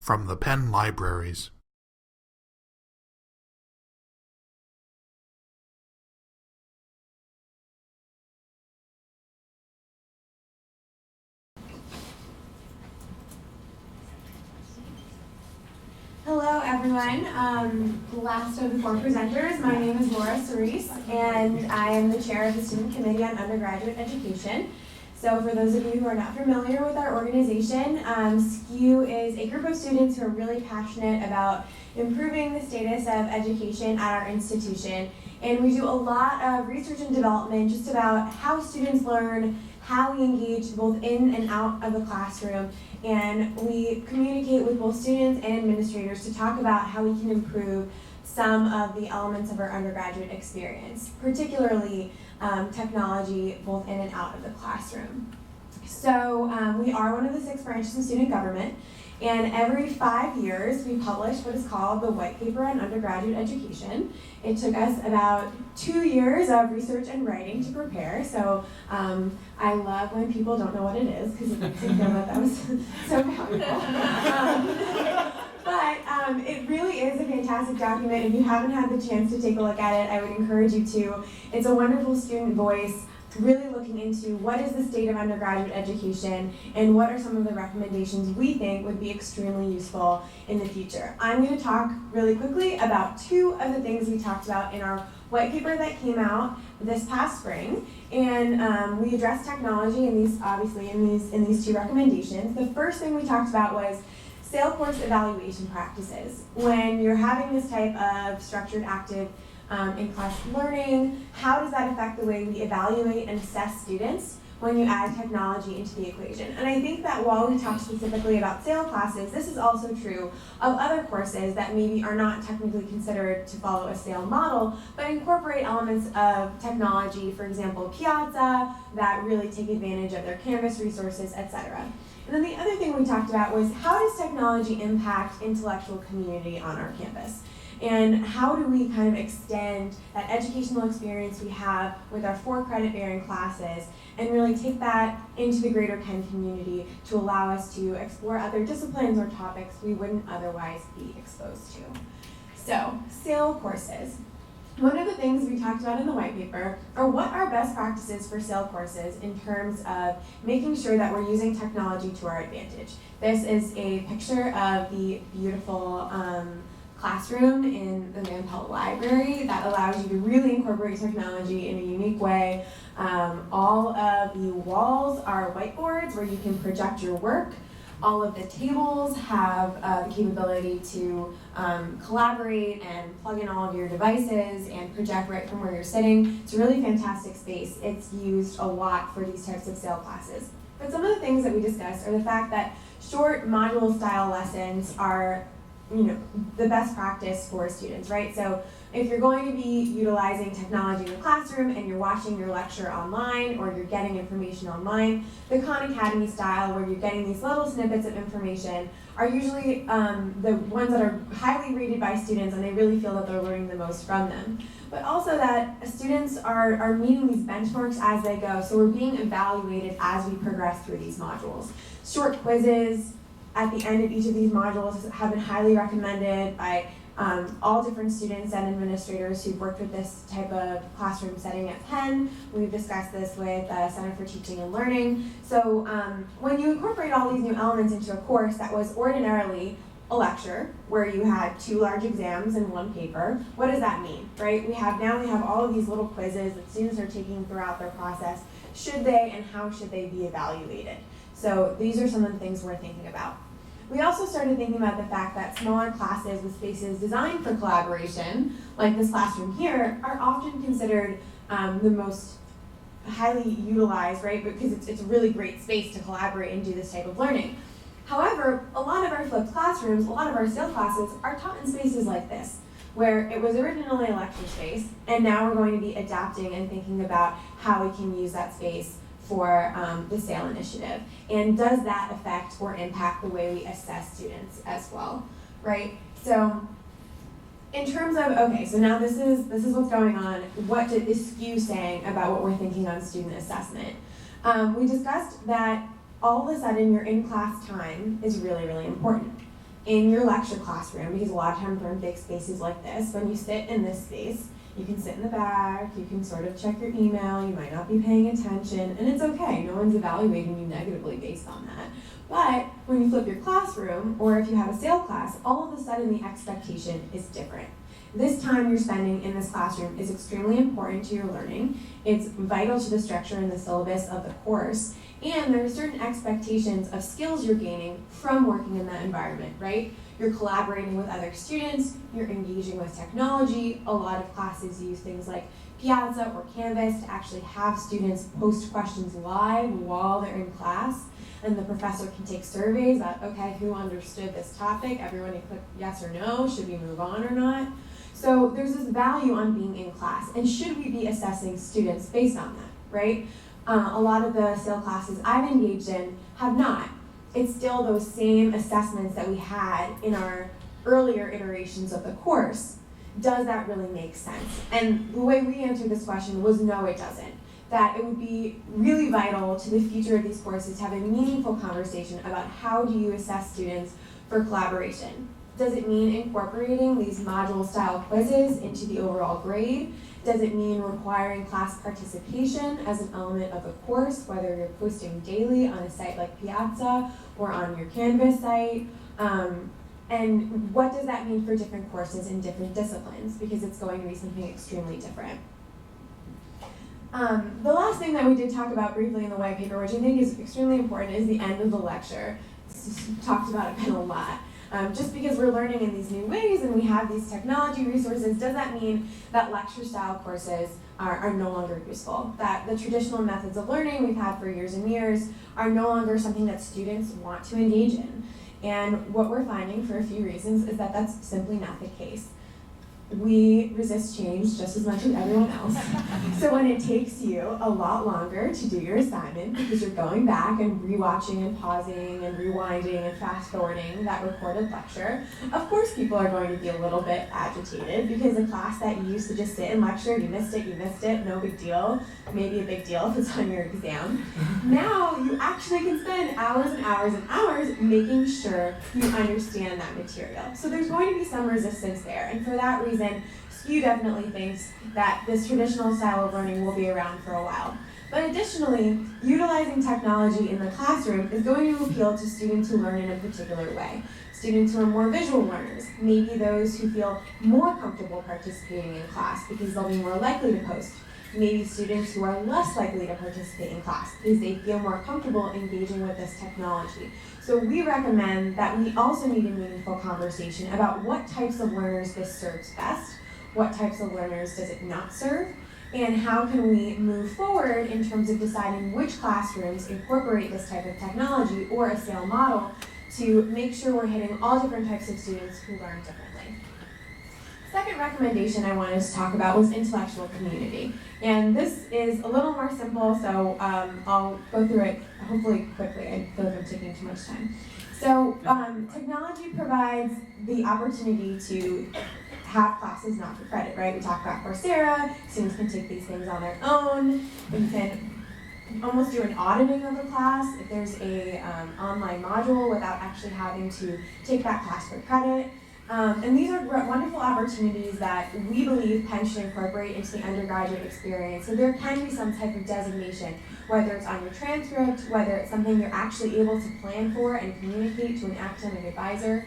from the Penn Libraries. Hello everyone, last of the four presenters. My name is Sorice, and I am the chair of the Student Committee on Undergraduate Education. So for those of you who are not familiar with our organization, SKU is a group of students who are really passionate about improving the status of education at our institution. And we do a lot of research and development just about how students learn, how we engage both in and out of the classroom, and we communicate with both students and administrators to talk about how we can improve some of the elements of our undergraduate experience, particularly technology both in and out of the classroom. So we are one of the 6 branches of student government, and every 5 years we publish what is called the White Paper on Undergraduate Education. It took us about 2 years of research and writing to prepare, so I love when people don't know what it is because it makes me feel that was so valuable. But it really is a fantastic document. If you haven't had the chance to take a look at it, I would encourage you to. It's a wonderful student voice, really looking into what is the state of undergraduate education and what are some of the recommendations we think would be extremely useful in the future. I'm going to talk really quickly about 2 of the things we talked about in our white paper that came out this past spring, and we addressed technology in these, obviously, in these 2 recommendations. The first thing we talked about was SAIL course evaluation practices. When you're having this type of structured active in-class learning, how does that affect the way we evaluate and assess students when you add technology into the equation? And I think that while we talk specifically about SAIL classes, this is also true of other courses that maybe are not technically considered to follow a SAIL model, but incorporate elements of technology, for example, Piazza, that really take advantage of their Canvas resources, etc. And then the other thing we talked about was how does technology impact intellectual community on our campus? And how do we kind of extend that educational experience we have with our 4 credit-bearing classes and really take that into the greater Penn community to allow us to explore other disciplines or topics we wouldn't otherwise be exposed to. So, SAIL courses. One of the things we talked about in the white paper are what are best practices for SAIL courses in terms of making sure that we're using technology to our advantage. This is a picture of the beautiful classroom in the Van Pelt Library that allows you to really incorporate technology in a unique way. All of the walls are whiteboards where you can project your work. All of the tables have the capability to collaborate and plug in all of your devices and project right from where you're sitting. It's a really fantastic space. It's used a lot for these types of SAIL classes. But some of the things that we discussed are the fact that short module style lessons are the best practice for students, right? So if you're going to be utilizing technology in the classroom and you're watching your lecture online or you're getting information online, the Khan Academy style where you're getting these little snippets of information are usually the ones that are highly rated by students and they really feel that they're learning the most from them. But also that students are meeting these benchmarks as they go, so we're being evaluated as we progress through these modules. Short quizzes at the end of each of these modules have been highly recommended by all different students and administrators who've worked with this type of classroom setting at Penn. We've discussed this with Center for Teaching and Learning. So when you incorporate all these new elements into a course that was ordinarily a lecture where you had 2 large exams and 1 paper, what does that mean, right? Now we have all of these little quizzes that students are taking throughout their process. Should they and how should they be evaluated? So these are some of the things we're thinking about. We also started thinking about the fact that smaller classes with spaces designed for collaboration, like this classroom here, are often considered the most highly utilized, right? Because it's a really great space to collaborate and do this type of learning. However, a lot of our flipped classrooms, a lot of our SAIL classes are taught in spaces like this, where it was originally a lecture space, and now we're going to be adapting and thinking about how we can use that space for the SAIL initiative. And does that affect or impact the way we assess students as well, right? So in terms of, okay, so now this is what's going on. What is SKU saying about what we're thinking on student assessment? We discussed that all of a sudden your in-class time is really, really important. in your lecture classroom, because a lot of times we're in big spaces like this, when you sit in this space, you can sit in the back, you can sort of check your email, you might not be paying attention, and it's okay, no one's evaluating you negatively based on that. But when you flip your classroom, or if you have a SAIL class, all of a sudden the expectation is different. This time you're spending in this classroom is extremely important to your learning. It's vital to the structure and the syllabus of the course. And there are certain expectations of skills you're gaining from working in that environment, right? You're collaborating with other students, you're engaging with technology. A lot of classes use things like Piazza or Canvas to actually have students post questions live while they're in class. And the professor can take surveys about, okay, who understood this topic? Everyone can click yes or no, should we move on or not? So there's this value on being in class, and should we be assessing students based on that, right? A lot of the SAIL classes I've engaged in have not. It's still those same assessments that we had in our earlier iterations of the course. Does that really make sense? And the way we answered this question was no, it doesn't. That it would be really vital to the future of these courses to have a meaningful conversation about how do you assess students for collaboration. Does it mean incorporating these module-style quizzes into the overall grade? Does it mean requiring class participation as an element of the course, whether you're posting daily on a site like Piazza or on your Canvas site? And what does that mean for different courses in different disciplines? Because it's going to be something extremely different. The last thing that we did talk about briefly in the white paper, which I think is extremely important, is the end of the lecture. It's talked about it a lot. Just because we're learning in these new ways and we have these technology resources, does that mean that lecture-style courses are no longer useful? That the traditional methods of learning we've had for years and years are no longer something that students want to engage in? And what we're finding for a few reasons is that that's simply not the case. We resist change just as much as everyone else. So when it takes you a lot longer to do your assignment because you're going back and rewatching and pausing and rewinding and fast forwarding that recorded lecture, of course people are going to be a little bit agitated because a class that you used to just sit and lecture, you missed it, no big deal, maybe a big deal if it's on your exam. Now you actually can spend hours and hours and hours making sure you understand that material. So there's going to be some resistance there, and for that reason, SKU definitely thinks that this traditional style of learning will be around for a while. But additionally, utilizing technology in the classroom is going to appeal to students who learn in a particular way. Students who are more visual learners, maybe those who feel more comfortable participating in class because they'll be more likely to post. Maybe students who are less likely to participate in class because they feel more comfortable engaging with this technology. So we recommend that we also need a meaningful conversation about what types of learners this serves best, what types of learners does it not serve, and how can we move forward in terms of deciding which classrooms incorporate this type of technology or a SAIL model to make sure we're hitting all different types of students who learn differently. Second recommendation I wanted to talk about was intellectual community. And this is a little more simple, so I'll go through it hopefully quickly. I feel like I'm taking too much time. So technology provides the opportunity to have classes not for credit, right? We talk about Coursera, students can take these things on their own. You can almost do an auditing of a class if there's a online module without actually having to take that class for credit. And these are wonderful opportunities that we believe Penn should incorporate into the undergraduate experience. So there can be some type of designation, whether it's on your transcript, whether it's something you're actually able to plan for and communicate to an academic advisor.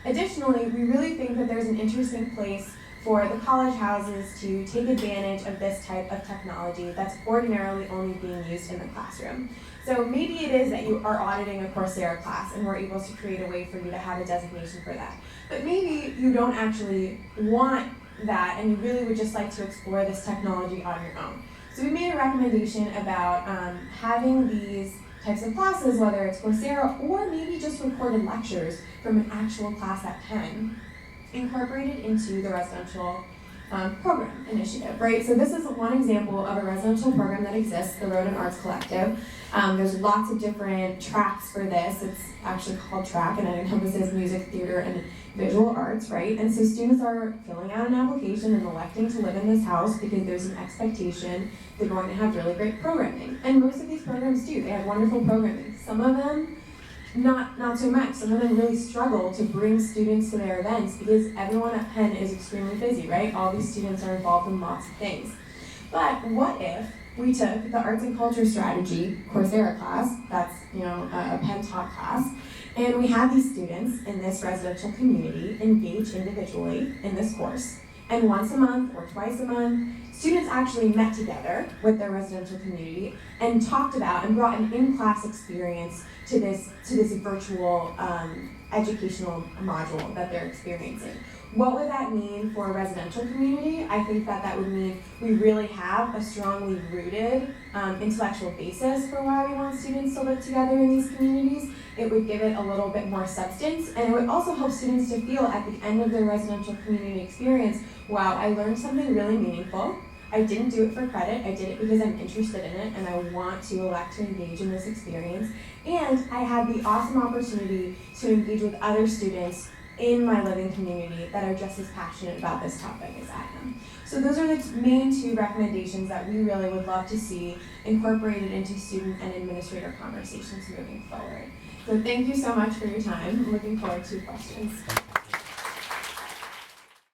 Additionally, we really think that there's an interesting place for the college houses to take advantage of this type of technology that's ordinarily only being used in the classroom. So maybe it is that you are auditing a Coursera class and we're able to create a way for you to have a designation for that. But maybe you don't actually want that and you really would just like to explore this technology on your own. So we made a recommendation about having these types of classes, whether it's Coursera or maybe just recorded lectures from an actual class at Penn, incorporated into the residential program initiative, right? So this is one example of a residential program that exists, the Road and Arts Collective. There's lots of different tracks for this. It's actually called track, and it encompasses music, theater, and visual arts, right? And so students are filling out an application and electing to live in this house because there's an expectation they're going to have really great programming. And most of these programs do. They have wonderful programming. Some of them not so much. Some of them really struggle to bring students to their events because everyone at Penn is extremely busy, right? All these students are involved in lots of things. But what if we took the Arts and Culture Strategy Coursera class, that's a Penn taught class, and we had these students in this residential community engage individually in this course. And once a month or twice a month, students actually met together with their residential community and talked about and brought an in-class experience to this virtual educational module that they're experiencing. What would that mean for a residential community? I think that would mean we really have a strongly rooted intellectual basis for why we want students to live together in these communities. It would give it a little bit more substance, and it would also help students to feel at the end of their residential community experience, wow, I learned something really meaningful. I didn't do it for credit, I did it because I'm interested in it and I want to elect to engage in this experience. And I had the awesome opportunity to engage with other students in my living community that are just as passionate about this topic as I am. So those are the main two recommendations that we really would love to see incorporated into student and administrator conversations moving forward. So thank you so much for your time. I'm looking forward to questions.